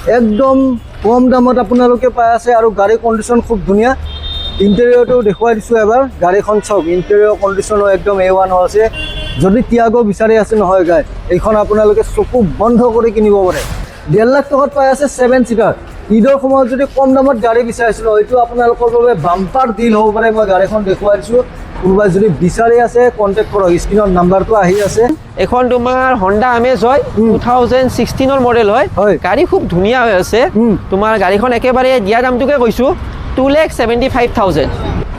একদম কম দামত আপোনালোকে পাই আছে আৰু গাড়ী কণ্ডিশ্যন খুব ধুনীয়া। ইণ্টেৰিয়ৰটো দেখুৱাই দিছোঁ এবাৰ। গাড়ীখন চাওক, ইণ্টেৰিয়ৰ কণ্ডিশ্যনো একদম A1 হৈ আছে। যদি টিয়াগো বিচাৰি আছে নহয় গাই, এইখন আপোনালোকে চকু বন্ধ কৰি কিনিব পাৰে। 1.5 লাখ টকাত পাই আছে 7 চিটাৰ। ঈদৰ সময়ত যদি কম দামত গাড়ী বিচাৰিছিল হয়তো আপোনালোকৰ বাবে বাম্পাৰ ডিল হ'ব পাৰে। মই গাড়ীখন দেখুৱাই দিছোঁ, কোনোবাই যদি বিচাৰি আছে কণ্টেক্ট কৰক, স্ক্ৰীনত নাম্বাৰটো আহি আছে। এখন তোমাৰ হণ্ডা আমেজ হয়, 2016 মডেল হয়। গাড়ী খুব ধুনীয়া হৈ আছে। তোমাৰ গাড়ীখন একেবাৰে দিয়া দামটোকে কৈছোঁ, 2,75,000।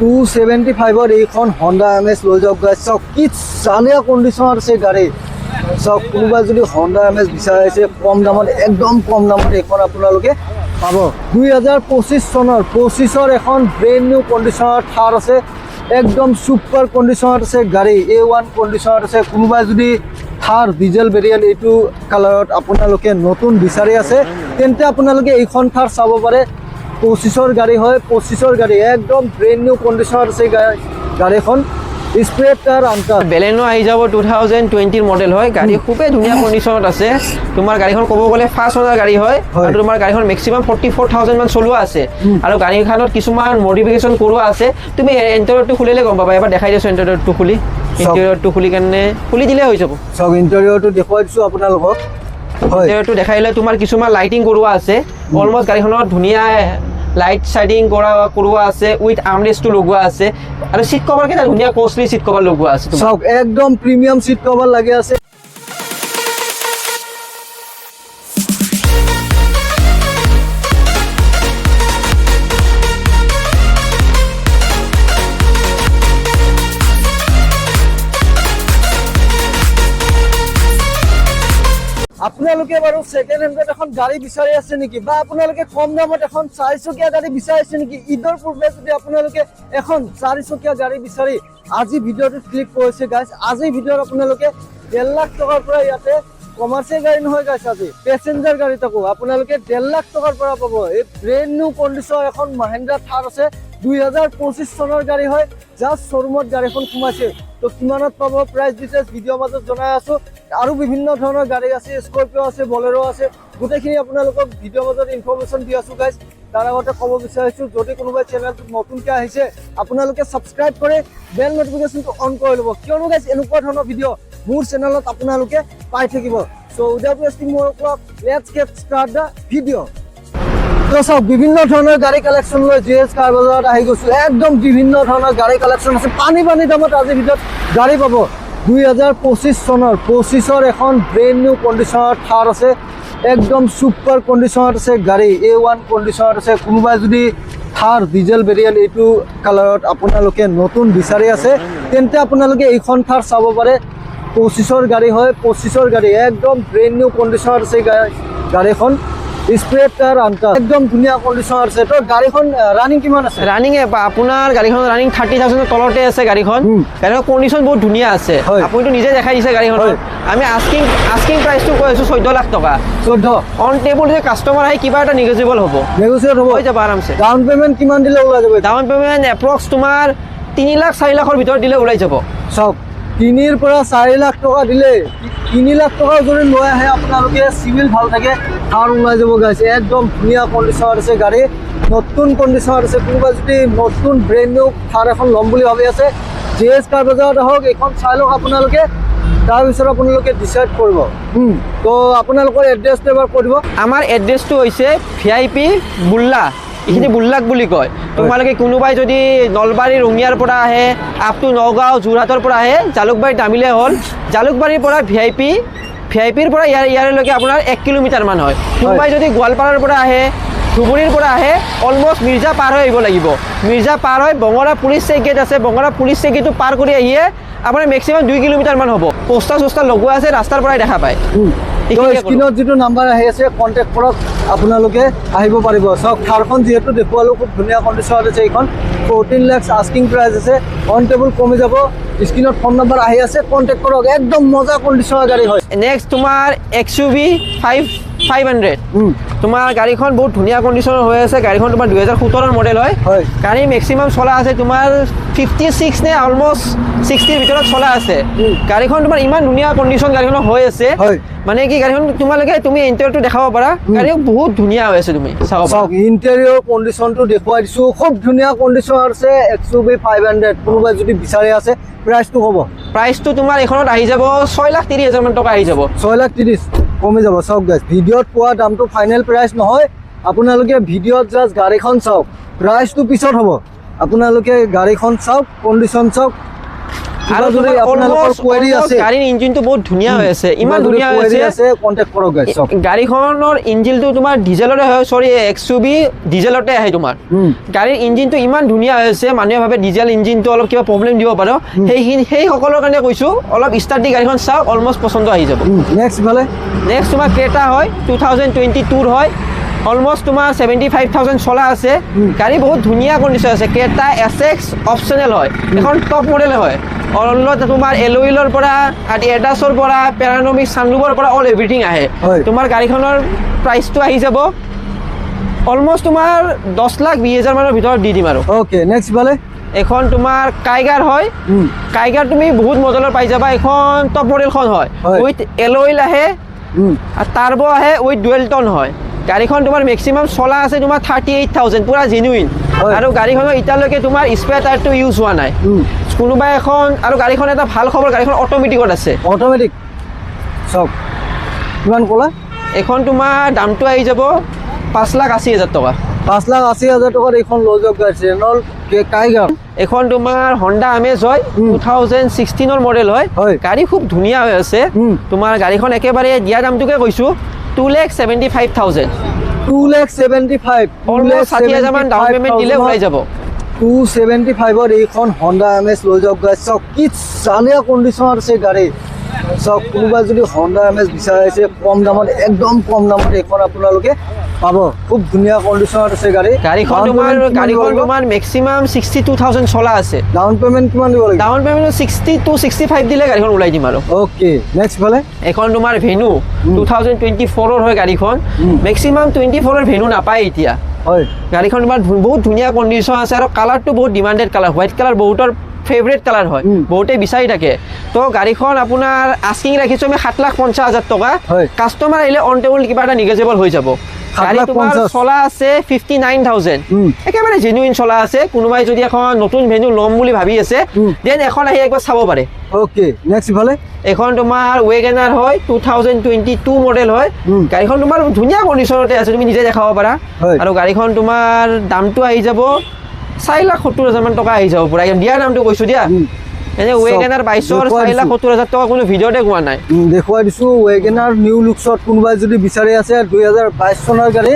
275ত এইখন হণ্ডা আমেজ লৈ যাওক গাইজ। চাওক কি চালিয়া কণ্ডিশ্যনত আছে গাড়ী। চাওক, কোনোবাই যদি হণ্ডা আমেজ বিচাৰিছে কম দামত, একদম কম দামত এইখন আপোনালোকে পাব। 2025 চনৰ 25ৰ এখন ব্ৰেণ্ড নিউ কণ্ডিশ্যনত থাৰ আছে। একদম ছুপাৰ কণ্ডিশ্যনত আছে গাড়ী, A1 কণ্ডিশ্যনত আছে। কোনোবাই যদি থাৰ ডিজেল ভেৰিয়েণ্ট এইটো কালাৰত আপোনালোকে নতুন বিচাৰি আছে তেন্তে আপোনালোকে এইখন থাৰ চাব পাৰে। 25ৰ গাড়ী হয়, 25ৰ গাড়ী একদম ব্ৰেণ্ড নিউ কণ্ডিশ্যনত আছে গাড়ীখন। Spray tyre আনটাৰ। বেলেনো আহি যাব, 2020 মডেল হয়। গাড়ী খুবেই ধুনীয়া কণ্ডিশ্যনত আছে। তোমাৰ গাড়ীখন ক'ব গ'লে ফাৰ্ষ্ট অনাৰ গাড়ী হয় আৰু তোমাৰ গাড়ীখন মেক্সিমাম 44,000 মান চলোৱা আছে আৰু গাড়ীখনত কিছুমান মডিফিকেশ্যন কৰোৱা আছে। তুমি ইণ্টেৰিয়ৰটো খুলিলে গম পাবা। এবাৰ দেখাই দিছোঁ ইণ্টেৰিয়ৰটো খুলি। ইণ্টেৰিয়ৰটো খুলি কাৰণে খুলি দিলে হৈ যাব। চাওক, ইণ্টেৰিয়ৰটো দেখুৱাই দিছোঁ আপোনালোকক। ইণ্টেৰিয়ৰটো দেখাই দিলে তোমাৰ কিছুমান লাইটিং কৰোৱা আছে। অলমষ্ট গাড়ীখনত ধুনীয়া লাইট চাইডিং কৰোৱা আছে, উইথ আৰ্মৰেষ্টটো লগোৱা আছে আৰু চিট কভাৰ কেইটা ধুনীয়া কষ্টলি চিট কভাৰ লগোৱা আছে। চাওক, একদম প্ৰিমিয়াম চিট কভাৰ লাগি আছে। আপোনালোকে বাৰু ছেকেণ্ড হেণ্ডত এখন গাড়ী বিচাৰি আছে নেকি, বা আপোনালোকে কম দামত এখন 4 চকীয়া গাড়ী বিচাৰি আছে নেকি? ঈদৰ পূৰ্বে যদি আপোনালোকে এখন 4 চকীয়া গাড়ী বিচাৰি আজি ভিডিঅ'টোত ক্লিক কৰিছে গাইজ, আজি ভিডিঅ'ত আপোনালোকে 1.5 লাখ টকাৰ পৰা ইয়াতে কমাৰ্চিয়েল গাড়ী নহয় গাইজ, আজি পেচেঞ্জাৰ গাড়ী থাকো আপোনালোকে 1.5 লাখ টকাৰ পৰা পাব। এই ব্ৰেণ্ড নিউ কণ্ডিশ্যন এখন মহিন্দ্ৰা থাৰ আছে। 2025 চনৰ গাড়ী হয়। জাষ্ট শ্বৰুমত গাড়ীখন সোমাইছে। তো কিমানত পাব প্ৰাইচ ডিটেইলছ ভিডিঅ'ৰ মাজত জনাই আছোঁ। আৰু বিভিন্ন ধৰণৰ গাড়ী আছে, স্কৰপিঅ আছে, বলেৰো আছে। গোটেইখিনি আপোনালোকক ভিডিঅ'ৰ মাজত ইনফৰমেশ্যন দি আছোঁ গাইজ। তাৰ আগতে ক'ব বিচাৰিছোঁ, যদি কোনোবাই চেনেলটোত নতুনকৈ আহিছে আপোনালোকে ছাবস্ক্ৰাইব কৰি বেল নটিফিকেশ্যনটো অন কৰি ল'ব, কিয়নো গাইজ এনেকুৱা ধৰণৰ ভিডিঅ' মোৰ চেনেলত আপোনালোকে পাই থাকিব। চ' উইদাউট ৱেষ্টিং মোৰ clock, let's gate start the video'. তো চাওক, বিভিন্ন ধৰণৰ গাড়ী কালেকশ্যন লৈ GS কাৰ বজাৰত আহি গৈছোঁ। একদম বিভিন্ন ধৰণৰ গাড়ী কালেকশ্যন আছে। পানী দামত আজিৰ ভিতৰত গাড়ী পাব। 2025 চনৰ 25ৰ এখন ব্ৰেণ্ড নিউ কণ্ডিশ্যনত থাৰ আছে। একদম ছুপাৰ কণ্ডিশ্যনত আছে গাড়ী, A1 কণ্ডিশ্যনত আছে। কোনোবাই যদি থাৰ ডিজেল ভেৰিয়েণ্ট এইটো কালাৰত আপোনালোকে নতুন বিচাৰি আছে তেন্তে আপোনালোকে এইখন থাৰ চাব পাৰে। 25ৰ গাড়ী হয়, 25ৰ গাড়ী একদম ব্ৰেণ্ড নিউ কণ্ডিশ্যনত আছে গাড়ীখন। স্প্ৰে টায়াৰ আনটাৰ, একদম ধুনীয়া কণ্ডিশ্যনত আছে। তো গাড়ীখন ৰানিং কিমান আছে? ৰানিং আপোনাৰ গাড়ীখন ৰানিং 30,000ৰ তলতে আছে। গাড়ীখন কণ্ডিশ্যন বহুত ধুনীয়া আছে। আপুনিতো নিজে দেখাই দিছে গাড়ীখন। আমি আস্কিং প্ৰাইচটো কৈ আছোঁ 14 লাখ টকা। 14 অন টেবল যে কাষ্টমাৰ আহে কিবা এটা নেগচিয়েবল হ'ব, নেগচিয়েট হ'ব, হৈ যাব আৰামছে। ডাউন পে'মেণ্ট কিমান দিলে ওলাই যাব? ডাউন পে'মেণ্ট এপ্ৰক্স তোমাৰ 3 লাখ 4 লাখৰ ভিতৰত দিলে ওলাই যাব। চাওক, 3 পৰা 4 লাখ টকা দিলে 3 লাখ টকা যদি লৈ আহে আপোনালোকে, চিভিল ভাল থাকে, থাৰ ওলাই যাব গাইজ। একদম ধুনীয়া কণ্ডিশ্যনত আছে গাড়ী, নতুন কণ্ডিশ্যনত আছে। কোনোবাই যদি নতুন ব্ৰেণ্ড নিউ থাৰ এখন ল'ম বুলি ভাবি আছে, GS কাৰ বজাৰত আহক, এইখন চাই লওক আপোনালোকে, তাৰপিছত আপোনালোকে ডিচাইড কৰিব। তো আপোনালোকৰ এড্ৰেছটো এবাৰ কৈ দিব। আমাৰ এড্ৰেছটো হৈছে VIP বুল্লা, এইখিনি বুল্লাক বুলি কয়। তোমালোকে কোনোবাই যদি নলবাৰী ৰঙিয়াৰ পৰা আহে, আপ টু নগাঁও যোৰহাটৰ পৰা আহে, জালুকবাৰীত নামিলে হ'ল। জালুকবাৰীৰ পৰা ভিআইপিৰ পৰা ইয়াৰলৈকে আপোনাৰ 1 কিলোমিটাৰ মান হয়। কোনোবাই যদি গোৱালপাৰাৰ পৰা আহে, ধুবুৰীৰ পৰা আহে, অলমষ্ট মিৰ্জা পাৰ হৈ আহিব লাগিব। মিৰ্জা পাৰ হৈ বঙৰা পুলিচ চেক গেট আছে, বঙৰা পুলিচ চেক গেটটো পাৰ কৰি আহিয়ে আপোনাৰ মেক্সিমাম 2 কিলোমিটাৰ মান হ'ব। পোষ্টাৰ লগোৱা আছে, ৰাস্তাৰ পৰাই দেখা পায়। স্ক্ৰীনত যিটো নাম্বাৰ আহি আছে কণ্টেক্ট কৰক, আপোনালোকে আহিব পাৰিব। চাওক, থাৰখন যিহেতু দেখুৱালোঁ খুব ধুনীয়া কণ্ডিশ্যনত আছে। এইখন 14 লাখ আস্কিং প্ৰাইচ আছে। অন টেবল কমি যাব। স্ক্ৰীনত ফোন নম্বৰ আহি আছে, কণ্টেক্ট কৰক। একদম মজা কণ্ডিশ্যনৰ গাড়ী হয়। নেক্সট তোমাৰ XUV 500। তোমাৰ গাড়ীখন বহুত ধুনীয়া কণ্ডিশ্যনৰ হৈ আছে। গাড়ীখন তোমাৰ 2017 মডেল হয়। গাড়ী মেক্সিমাম চলা আছে তোমাৰ 56 নে অলমষ্ট 60ৰ ভিতৰত চলা আছে। গাড়ীখন তোমাৰ ইমান ধুনীয়া কণ্ডিশ্যন গাড়ীখন হৈ আছে। মানে কি গাড়ীখন তোমালোকে তুমি ইণ্টেৰিয়ৰটো দেখাব পাৰা গাড়ীখন বহুত ধুনীয়া হৈ আছে তুমি চাব পাৰা চাওক ইণ্টেৰিয়ৰ কণ্ডিশ্যনটো দেখুৱাই দিছোঁ খুব ধুনীয়া কণ্ডিশ্যন আছে XUV 500 কোনোবাই যদি বিচাৰি আছে প্ৰাইচটো হ'ব প্ৰাইচটো তোমাৰ এইখনত আহি যাব 6,30,000 মান টকা আহি যাব 6,30,000 কমি যাব চাওক গাইজ ভিডিঅ'ত পোৱা দামটো ফাইনেল প্ৰাইচ নহয় আপোনালোকে ভিডিঅ'ত জাষ্ট গাড়ীখন চাওক প্ৰাইচটো পিছত হ'ব আপোনালোকে গাড়ীখন চাওক কণ্ডিশ্যন চাওক আৰু যদি আপোনালোকৰ কোৱেৰি আছে গাড়ীৰ ইঞ্জিনটো বহুত ধুনীয়া হৈ আছে ইমান ধুনীয়া হৈ আছে কণ্টেক্ট কৰক গাইজ চাওক গাড়ীখনৰ ইঞ্জিনটো তোমাৰ ডিজেলৰে হয় সৰি XUV ডিজেলতে আহে তোমাৰ গাড়ীৰ ইঞ্জিনটো ইমান ধুনীয়া হৈ আছে মানুহে ভাবে ডিজেল ইঞ্জিনটো অলপ কিবা প্ৰব্লেম দিব পাৰে সেই সকলৰ কাৰণে কৈছোঁ অলপ ষ্টাৰ্ট দি গাড়ীখন চাওক অলমষ্ট পচন্দ আহি যাব নেক্সট ইফালে নেক্সট তোমাৰ ক্ৰেটা হয় 2022 হয় অলমষ্ট তোমাৰ 75,000 চলা আছে গাড়ী বহুত ধুনীয়া কণ্ডিশ্যন আছে ক্ৰেটা SX অপশ্যনেল হয় এখন টপ মডেল হয় অলপ তোমাৰ এল'ইলৰ পৰা এডাছৰ পৰা পেৰানমিক ছানৰুফৰ পৰা অল এভৰিথিং আহে তোমাৰ গাড়ীখনৰ প্ৰাইচটো আহি যাব অলমষ্ট তোমাৰ 10,20,000 মানৰ ভিতৰত দি দিম আৰু অ'কে নেক্সট ইফালে এখন তোমাৰ কাইগাৰ হয় কাইগাৰ তুমি বহুত মডেলৰ পাই যাবা এখন টপ মডেলখন হয় উইথ এল'ইল আহে আৰু টাৰ্বো আহে উইথ ডুৱেল টন হয় গাড়ীখন তোমাৰ মেক্সিমাম চলা আছে তোমাৰ 38,000 পুৰা জেনুইন আৰু গাড়ীখনৰ এতিয়ালৈকে তোমাৰ স্পেয়াৰ টায়াৰটো ইউজ হোৱা নাই কোনোবাই এখন আৰু গাড়ীখন এটা ভাল খবৰ গাড়ীখন অট'মেটিকত আছে অট'মেটিক চাওক কিমান ক'লা এখন তোমাৰ দামটো আহি যাব 5,80,000 টকা 5,80,000 টকাত এইখন লৈ যাওক গাড়ী ৰেনল কাইগাৰ এখন তোমাৰ হণ্ডা আমেজ হয় 2016ৰ মডেল হয় গাড়ী খুব ধুনীয়া হৈ আছে তোমাৰ গাড়ীখন একেবাৰে দিয়া দামটোকে কৈছোঁ 2,75,000 2,75,000 অলমষ্ট 60,000 মান ডাউন পেমেণ্ট দিলে ওলাই যাব 275ত এইখন হণ্ডা এমেজ লৈ যাওক গাইজ চাওক কি চালিয়া কণ্ডিশ্যনত আছে গাড়ী চাওক কোনোবাই যদি হণ্ডা এমেজ বিচাৰিছে কম দামত একদম কম দামত এইখন আপোনালোকে পাব খুব ধুনীয়া কণ্ডিশ্যনত আছে গাড়ীখন তোমাৰ মেক্সিমাম 62,000 চলা আছে ডাউন পেমেণ্ট কিমান দিব লাগিব ডাউন পেমেণ্ট 60 to 65 দিলে গাড়ীখন ওলাই দিম আৰু অ'কে নেক্সট ফালে এখন তোমাৰ ভেনু 2024ৰ হয় গাড়ীখন মেক্সিমাম 24ৰ ভেনু নাপায় এতিয়া হয় গাড়ীখন তোমাৰ বহুত ধুনীয়া কণ্ডিশ্যন আছে আৰু কালাৰটো বহুত ডিমাণ্ডেড কালাৰ হোৱাইট কালাৰ বহুতৰ ফেভৰেট কালাৰ হয় বহুতে বিচাৰি থাকে তো গাড়ীখন আপোনাৰ আস্কিং ৰাখিছোঁ আমি 7,50,000 টকা কাষ্টমাৰ আহিলে অন টেবল কিবা এটা নিগেজেবল হৈ যাব গাড়ী তোমাৰ চলা আছে 59,000 একেবাৰে জেনুইন চলা আছে কোনোবাই যদি এখন নতুন ভেনু ল'ম বুলি ভাবি আছে দেন এখন আহি একবাৰ চাব পাৰে অ'কে নেক্সট ইফালে এখন তোমাৰ ৱেগনাৰ হয় 2022 মডেল হয় গাড়ীখন তোমাৰ ধুনীয়া কণ্ডিশ্যনতে আছে তুমি নিজে দেখাব পাৰা আৰু গাড়ীখন তোমাৰ দামটো আহি যাব 4,70,000 মান টকা আহি যাব পুৰা একদম দিয়া দামটো কৈছোঁ দিয়া এনে ৱেগনাৰ 22ৰ 4,70,000 টকা কোনো ভিডিঅ'তে কোৱা নাই দেখুৱাই দিছোঁ ৱেগনাৰ নিউ লুকছত কোনোবাই যদি বিচাৰি আছে 2022 চনৰ গাড়ী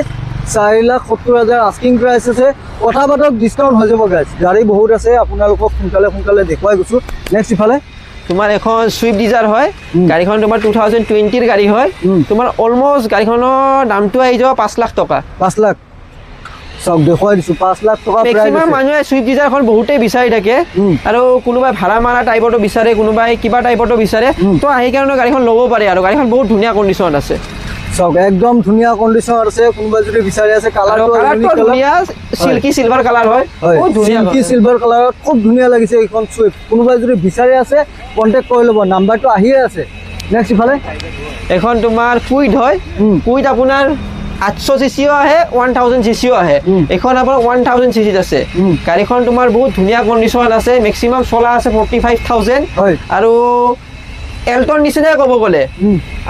4,70,000 আস্কিং প্ৰাইচ আছে কথা পাতক ডিছকাউণ্ট হৈ যাব গাইজ গাড়ী বহুত আছে আপোনালোকক সোনকালে দেখুৱাই গৈছোঁ নেক্সট ইফালে তোমাৰ এখন চুইফ্ট ডিজাৰ হয় গাড়ীখন তোমাৰ 2020ৰ গাড়ী হয় তোমাৰ অলমষ্ট গাড়ীখনৰ দামটো আহি যাব 5 লাখ টকা 5 লাখ চাওক দেখুৱাই দিছোঁ 5 লাখ টকা মেক্সিমাম মানুহে চুইফ্ট ডিজাৰখন বহুতেই বিচাৰি থাকে আৰু কোনোবাই ভাড়া মাৰা টাইপতো বিচাৰে কোনোবাই কিবা টাইপতো বিচাৰে তো আহি কাৰণে গাড়ীখন ল'ব পাৰে আৰু গাড়ীখন বহুত ধুনীয়া কণ্ডিশ্যনত আছে চাওক একদম ধুনীয়া কণ্ডিশ্যনত আছে কোনোবাই যদি বিচাৰি আছে কালাৰটো ধুনীয়া চিল্কি চিলভাৰ কালাৰ হয় বহুত ধুনীয়া চিল্কি চিলভাৰ কালাৰত খুব ধুনীয়া লাগিছে এইখন চুইফ্ট কোনোবাই যদি বিচাৰি আছে কণ্টেক্ট কৰি ল'ব নাম্বাৰটো আহিয়ে আছে নেক্সট ইফালে এখন তোমাৰ কুইড হয় কুইড আপোনাৰ 800 চিচিও আহে 1000 চিচিও আহে এখন আপোনাৰ 1000 চিচিত আছে গাড়ীখন তোমাৰ বহুত ধুনীয়া কণ্ডিশ্যনত আছে মেক্সিমাম চলা আছে 45,000 আৰু এল্টৰ নিচিনাই ক'ব গ'লে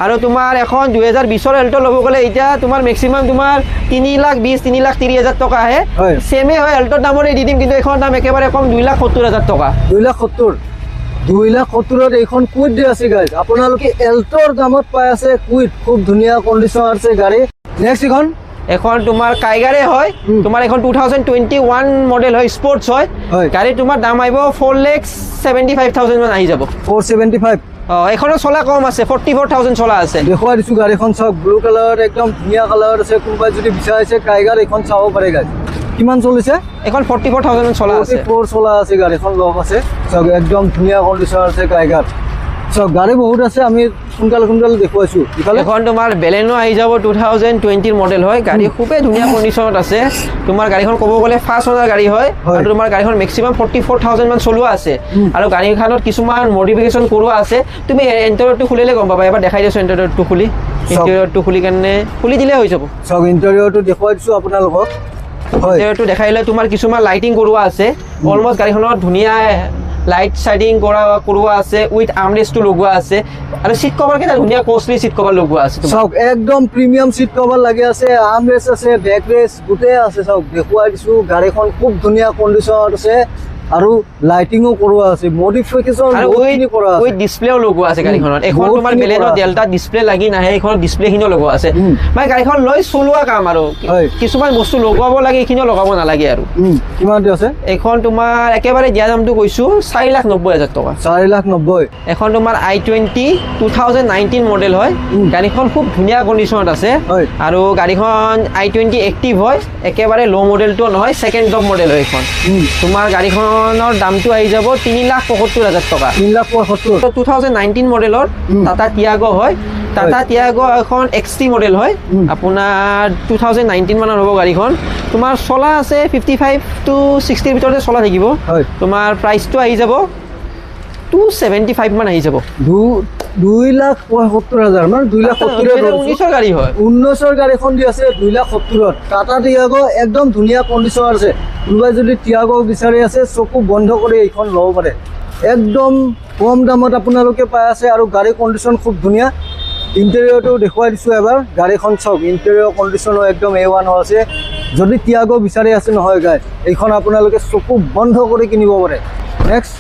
আৰু তোমাৰ এখন 2020ৰ এল্ট ল'ব গ'লে এতিয়া তোমাৰ মেক্সিমাম তোমাৰ 3,20,000 3,30,000 টকা আহে চেমে হয় এল্টৰ দামৰে দি দিম কিন্তু এখন দাম একেবাৰে কম 2,70,000 টকা 2,70,000ত এইখন কুইড দি আছে গাইজ আপোনালোকে এল্টৰ দামত পাই আছে কুইড খুব ধুনীয়া কণ্ডিশ্যন আছে গাড়ী নেক্সট এখন তোমাৰ কাইগাৰে হয় তোমাৰ এখন 2021 মডেল হয় স্পৰ্টছ হয় গাড়ী তোমাৰ দাম আহিব 4,75,000 মান আহি যাব 475 এখনৰ চলা কম আছে 44,000 চলা আছে দেখুৱাই দিছোঁ গাড়ীখন চাওক ব্লু কালাৰত একদম ধুনীয়া কালাৰত আছে কোনোবাই যদি বিচাৰিছে কাইগাৰ এইখন চাব পাৰে গাড়ী কিমান চলিছে এখন 44,000 চলা আছে 44 চলা আছে গাড়ীখন লগ আছে চাওক একদম ধুনীয়া কণ্ডিশ্যন আছে কাইগাৰ চাওক গাড়ী বহুত আছে, আমি সোনকালে দেখুৱাইছোঁ। ইফালে এখন তোমাৰ বেলেনো আহি যাব 2020 মডেল হয়, গাড়ী খুবেই ধুনীয়া কণ্ডিশ্যনত আছে। তোমাৰ গাড়ীখন ক'ব গ'লে ফাৰ্ষ্ট অনাৰ গাড়ী হয় হয়। আৰু তোমাৰ গাড়ীখন মেক্সিমাম 44,000 মান চলোৱা আছে আৰু গাড়ীখনত কিছুমান মডিফিকেশ্যন কৰোৱা আছে। তুমি ইণ্টেৰিয়ৰটো খুলিলে গম পাবা, এবাৰ দেখাই দিছোঁ ইণ্টেৰিয়ৰটো খুলি। ইণ্টেৰিয়ৰটো খুলি কেনে খুলি দিলে হৈ যাব। চাওক ইণ্টেৰিয়ৰটো দেখুৱাই দিছোঁ আপোনালোকক। হয়, ইণ্টেৰিয়ৰটো দেখাইলে তোমাৰ কিছুমান লাইটিং কৰোৱা আছে, অলমষ্ট গাড়ীখনত ধুনীয়া লাইট চাইডিং কৰোৱা আছে, উইথ আৰ্মৰেষ্টটো লগোৱা আছে আৰু চিট কভাৰ কেইটা ধুনীয়া কষ্টলি চিট কভাৰ লগোৱা আছে তোমাৰ। চাওক একদম প্ৰিমিয়াম চিট কভাৰ লাগি আছে, আৰ্ম ৰেষ্ট আছে, বেক ৰেষ্ট গোটেই আছে। চাওক দেখুৱাই দিছোঁ, গাড়ীখন খুব ধুনীয়া কণ্ডিশ্যনত আছে আৰু লাইটিঙো কৰোৱা আছে, মডিফিকেশ্যন আৰু বহুতখিনি কৰা আছে। উইথ ডিছপ্লেও লগোৱা আছে গাড়ীখনত। এখন তোমাৰ বহুতখিনি বেলেনো কৰা আছে। ডেল্টা ডিছপ্লে লাগি নাহে, এইখনত ডিছপ্লেখিনিও লগোৱা আছে। উম। মানে গাড়ীখন লৈ চলোৱা কাম আৰু হয়। কিছুমান বস্তু লগাব লাগে, এইখিনিও লগাব নালাগে আৰু। কিমান দি আছে? এইখন তোমাৰ একেবাৰে দিয়া দামটো কৈছোঁ 4,90,000 টকা। 4,90,000। এখন তোমাৰ i20 2019 মডেল হয়, গাড়ীখন খুব ধুনীয়া কণ্ডিশ্যনত আছে হয়। আৰু গাড়ীখন i20 এক্টিভ হয়, একেবাৰে ল' মডেলটো নহয়, ছেকেণ্ড টপ মডেল হয় এইখন। তোমাৰ গাড়ীখনৰ দামটো আহি যাব 3,75,000 টকা। 3,75,000। 2019 মডেলৰ টাটা টিয়াগো হয়। টাটা টিয়াগো এখন XT মডেল হয়, আপোনাৰ 2019 মানৰ হ'ব গাড়ীখন। তোমাৰ চলা আছে 55 to 60 ভিতৰতে চলা থাকিব। হয়। তোমাৰ প্ৰাইচটো আহি যাব 275 মান আহি যাব। 2,75,000 মানে 2,70,000। 19ৰ গাড়ী হয়। 19ৰ গাড়ীখন দি আছে 2,70,000। টাটা টিয়াগো একদম ধুনীয়া কণ্ডিশ্যনত আছে। কোনোবাই যদি টিয়াগো বিচাৰি আছে, চকু বন্ধ কৰি এইখন ল'ব পাৰে। একদম কম দামত আপোনালোকে পাই আছে আৰু গাড়ী কণ্ডিশ্যন খুব ধুনীয়া। ইণ্টেৰিয়ৰটো দেখুৱাই দিছোঁ এবাৰ। গাড়ীখন চাওক, ইণ্টেৰিয়ৰ কণ্ডিশ্যনো একদম A1 হৈ আছে। যদি টিয়াগো বিচাৰি আছে নহয় গাই, এইখন আপোনালোকে চকু বন্ধ কৰি কিনিব পাৰে। নেক্সট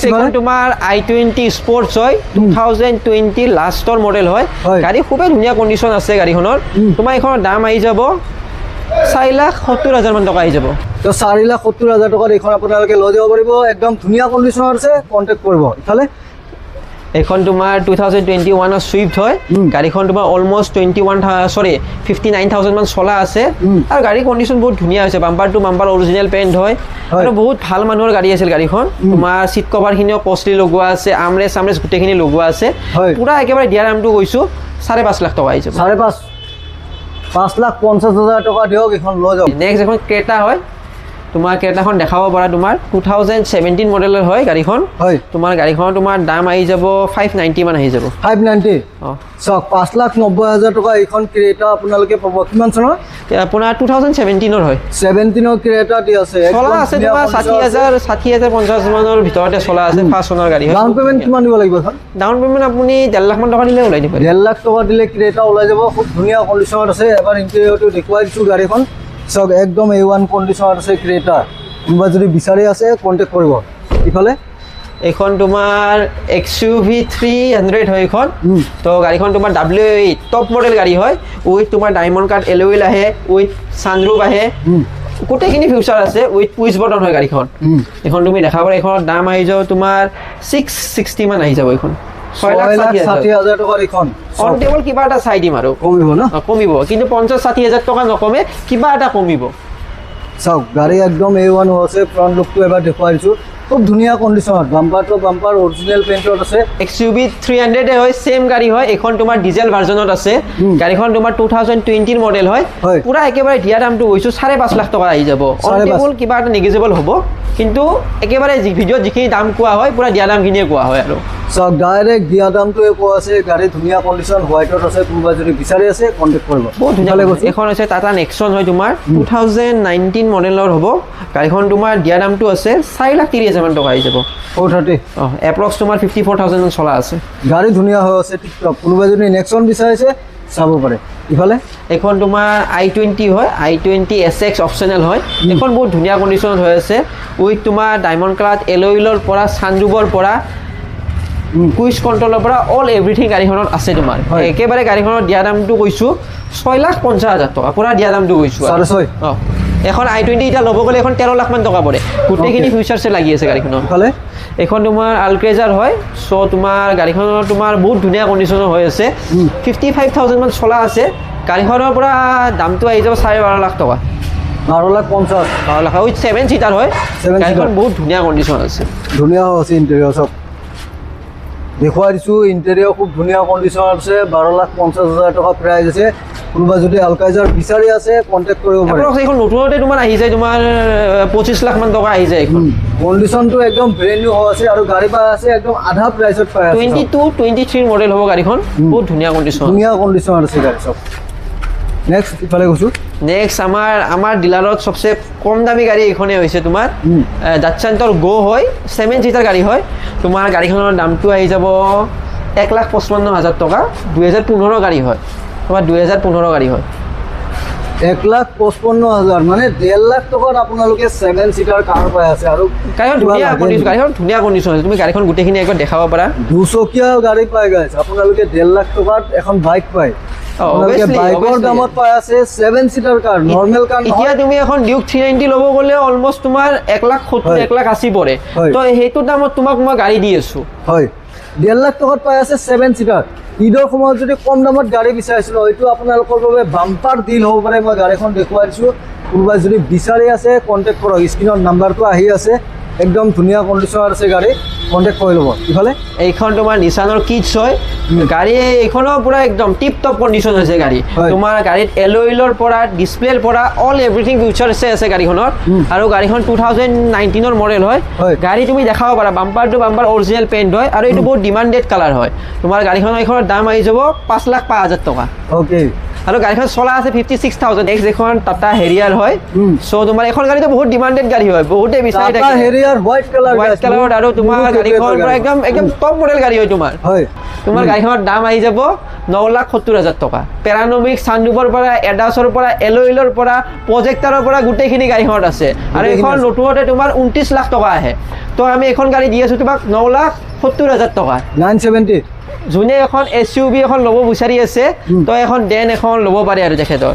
এখন তোমাৰ i20 স্পৰ্টছ হয়, 2020 লাষ্টৰ মডেল হয়। হয়। গাড়ী খুবেই ধুনীয়া কণ্ডিশ্যন আছে গাড়ীখনৰ। তোমাৰ এইখনৰ দাম আহি যাব 4,70,000 মান টকা আহি যাব। তো 4,70,000 টকাত এইখন আপোনালোকে লৈ যাব পাৰিব। একদম ধুনীয়া কণ্ডিশ্যনত আছে, কণ্টেক্ট কৰিব। ইফালে এখন তোমাৰ 2021 চুইফ্ট হয়, গাড়ীখন তোমাৰ অলমষ্ট 59,000 মান চলা আছে আৰু গাড়ীৰ কণ্ডিশ্যন বহুত ধুনীয়া হৈছে। Bumper to bumper original paint হয় আৰু বহুত ভাল মানুহৰ গাড়ী আছিল গাড়ীখন। তোমাৰ চিট কভাৰখিনিও কষ্টলি লগোৱা আছে, আৰ্মৰেষ্ট গোটেইখিনি লগোৱা আছে। হয়। পূৰা একেবাৰে দিয়া দামটো কৈছোঁ 5.5 লাখ টকা আহি যাব। 5,50,000 টকা দিয়ক, এইখন লৈ যাওক। নেক্সট এখন ক্ৰেটা হয়, তোমাৰ ক্ৰেটাখন দেখাব পাৰা। তোমাৰ 2017 মডেলৰ হয় গাড়ীখন। হয়। তোমাৰ গাড়ীখনৰ তোমাৰ দাম আহি যাব 590 মান আহি যাব। 590। অঁ, চাওক 5,90,000 টকা এইখন ক্ৰেটা আপোনালোকে পাব। কিমান চনৰ? আপোনাৰ 2017 হয়। 17ৰ ক্ৰেটা দি আছে। চলা আছে তোমাৰ 60,000 50,000 মানৰ ভিতৰতে চলা আছে। ফাৰ্ষ্ট অনাৰ গাড়ী হয়। ডাউন পে'মেণ্ট কিমান দিব লাগিব এখন? ডাউন পে'মেণ্ট আপুনি 1.5 লাখ মান টকা দিলে ওলাই দিব। 1.5 লাখ টকা দিলে ক্ৰেটা ওলাই যাব। খুব ধুনীয়া কণ্ডিশ্যনত আছে। এবাৰ ইণ্টেৰিয়ৰটো দেখুৱাই দিছোঁ গাড়ীখন। চাওক একদম A1 কণ্ডিশ্যনত আছে ক্ৰেটা। কোনোবা যদি বিচাৰি আছে কণ্টেক্ট কৰিব। ইফালে এইখন তোমাৰ XUV 300 হয় এইখন। তো গাড়ীখন তোমাৰ W8 টপ মডেল গাড়ী হয়, উইথ তোমাৰ ডায়মণ্ড কাট এল'উইল আহে, উইথ ছানৰুফ আহে, গোটেইখিনি ফিউচাৰ আছে, উইথ পুইচ বটন হয় গাড়ীখন। এইখন তুমি দেখা পাৰা। এইখনৰ দাম আহি যাব তোমাৰ 660 মান আহি যাব। এইখন 6,60,000 টকাৰ এইখন অন টেবল কিবা এটা চাই দিম আৰু কমিব ন? কমিব, কিন্তু 50,000-60,000 টকা নকমে, কিবা এটা কমিব। চাওক গাড়ী একদম A1 হৈ আছে। ফ্ৰণ্ট লুকটো এবাৰ দেখুৱাই দিছোঁ। খুব ধুনীয়া কণ্ডিশ্যনত, বাম্পাৰ টু বাম্পাৰ অৰিজিনেল পেইণ্টত আছে। XUV 300 হয়, ছেম গাড়ী হয়। এইখন তোমাৰ ডিজেল ভাৰ্জনত আছে। গাড়ীখন তোমাৰ 2020 মডেল হয়। হয়। পুৰা একেবাৰে দিয়া দামটো কৈছোঁ 5.5 লাখ টকা আহি যাব। অন 5.5 টেবল কিবা এটা নেগেজিবল হ'ব, কিন্তু একেবাৰে ভিডিঅ'ত যিখিনি দাম কোৱা হয় পুৰা দিয়া দামখিনিয়ে কোৱা হয় আৰু। চাওক ডাইৰেক্ট দিয়া দামটোৱে কোৱা আছে। গাড়ী ধুনীয়া কণ্ডিশ্যন, হোৱাইটত আছে। কোনোবা যদি বিচাৰি আছে কণ্টেক্ট কৰিব। বহুত ধুনীয়া ইফালে গাড়ী। গৈছোঁ। এইখন হৈছে টাটা নেক্সন হয়, তোমাৰ 2019 মডেলৰ হ'ব। গাড়ীখন তোমাৰ দিয়া দামটো আছে 4,30,000 মান টকা আহি যাব। 430। অঁ, এপ্ৰক্স তোমাৰ 54,000 মান চলা আছে। গাড়ী ধুনীয়া হৈ আছে, টিকটক। কোনোবাই যদি নেক্সন বিচাৰিছে চাব পাৰে। ইফালে এইখন তোমাৰ i20 হয়, i20 SX অপশ্যনেল হয়। এইখন বহুত ধুনীয়া কণ্ডিশ্যনত হৈ আছে, উইথ তোমাৰ ডায়মণ্ড কালাৰ এল'উইলৰ পৰা, ছানৰুফৰ পৰা, কুইজ কণ্ট্ৰলৰ পৰা অল এভৰিথিং গাড়ীখনত আছে তোমাৰ। হয়। একেবাৰে গাড়ীখনত দিয়া দামটো কৈছোঁ 6,50,000 টকা, পুৰা দিয়া দামটো কৈছোঁ। 6.5। অঁ, এখন i20 এতিয়া ল'ব গ'লে এখন 13 লাখ মান টকা পৰে। গোটেইখিনি ফিউচাৰ্ছে লাগি আছে গাড়ীখনত। ইফালে এইখন তোমাৰ আলক্ৰেজাৰ হয়। চ' তোমাৰ গাড়ীখনৰ তোমাৰ বহুত ধুনীয়া কণ্ডিশ্যনৰ হৈ আছে। 55,000 মান চলা আছে। গাড়ীখনৰ পৰা দামটো আহি যাব 12.5 লাখ টকা। 12,50,000। 12 লাখ উইথ 7 চিটাৰ হয়। 7 গাড়ীখন seater। বহুত ধুনীয়া কণ্ডিশ্যন আছে। ধুনীয়া হৈ আছে ইণ্টেৰিয়ৰ চব। দেখুৱাই দিছোঁ ইণ্টেৰিয়ৰ খুব ধুনীয়া কণ্ডিশ্যন আছে 12,50,000 টকা প্ৰাইজ আছে কোনোবা যদি আলকাইজাৰ বিচাৰি আছে কণ্টেক্ট কৰিব পাৰে এইখন নতুনতে তোমাৰ আহি যায় তোমাৰ 25 লাখ মান টকা আহি যায় এইখন কণ্ডিশ্যনটো একদম ব্ৰেণ্ড নিউ হৈ আছে আৰু গাড়ী পাই আছে একদম আধা প্ৰাইচত পাই আছে 22-23 মডেল হ'ব গাড়ীখন বহুত ধুনীয়া কণ্ডিশ্যন আছে গাড়ী চব নেক্সট ইফালে গৈছোঁ নেক্সট আমাৰ ডিলাৰত সবচে কম দামী গাড়ী এইখনেই হৈছে তোমাৰ ডাটছান্টৰ গো হয় 7 সিটাৰ গাড়ী হয় তোমাৰ গাড়ীখনৰ দামটো আহি যাব 1,55,000 টকা 2015 গাড়ী হয় তোমাৰ 2015 গাড়ী হয় 1,55,000 মানে 1.5 লাখ টকাত আপোনালোকে 7 সিটাৰ কাৰ পাই আছে আৰু গাড়ীখন ধুনীয়া কণ্ডিশ্যন আছে তুমি গাড়ীখন গোটেইখিনি একবাৰ দেখাব পাৰা দুচকীয়া গাড়ী পাই গাইছ আপোনালোকে 1.5 লাখ টকাত এখন বাইক পায় বাইকৰ দামত পাই আছে 7 সিটাৰ কাৰ নৰ্মেল কাৰ এতিয়া তুমি এখন ডিউক 390 ল'ব গ'লে অলমোষ্ট তোমাৰ 1,70,000 1,80,000 পৰে তো সেইটো দামত তোমাক মই গাড়ী দি আছোঁ হয় 1.5 লাখ টকাত পাই আছে 7 সিটাৰ ঈদৰ সময়ত যদি কম দামত গাড়ী বিচাৰিছিল হয়তো আপোনালোকৰ বাবে বাম্পাৰ ডিল হ'ব পাৰে মই গাড়ীখন দেখুৱাই দিছোঁ কোনোবাই যদি বিচাৰি আছে কণ্টেক্ট কৰক স্ক্ৰীনত নাম্বাৰটো আহি আছে একদম ধুনীয়া কণ্ডিশ্যন আছে গাড়ী কণ্টেক্ট কৰি ল'ব ইফালে এইখন তোমাৰ নিছানৰ কিটছ হয় গাড়ী এইখনৰ পৰা একদম টিপ টপ কণ্ডিশ্যন আছে গাড়ী তোমাৰ গাড়ীত এল'ইলৰ পৰা ডিছপ্লেৰ পৰা অল এভৰিথিং ফিউচাৰ আছে গাড়ীখনৰ আৰু গাড়ীখন 2019 মডেল হয় গাড়ী তুমি দেখাব পাৰা bumper to bumper original paint হয় আৰু এইটো বহুত ডিমাণ্ডেড কালাৰ হয় তোমাৰ গাড়ীখনৰ দাম আহি যাব 5,05,000 টকা অ'কে আৰু গাড়ীখন চলা আছে 56,000 নেক্সট এখন টাটা হেৰিয়াৰ হয় চ' তোমাৰ এখন গাড়ীটো বহুত ডিমাণ্ডেড গাড়ী হয় বহুতে বিচাৰি থাকে টাটা হেৰিয়াৰ হোৱাইট কালাৰ আৰু তোমাৰ গাড়ীখনৰ পৰা একদম টপ মডেল গাড়ী হয় তোমাৰ গাড়ীখনৰ দাম আহি যাব 9,70,000 টকা পেৰানমিক ছানৰুফৰ পৰা এডাছৰ পৰা এল'ইলৰ পৰা প্ৰজেক্টাৰৰ পৰা গোটেইখিনি গাড়ীখনত আছে আৰু এইখন নতুনতে তোমাৰ 29 লাখ টকা আহে তো আমি এখন গাড়ী দি আছোঁ তোমাক 9,70,000 টকা 970 যোনে এখন SUV এখন ল'ব বিচাৰি আছে তো এখন ডেন এখন ল'ব পাৰে আৰু তেখেতৰ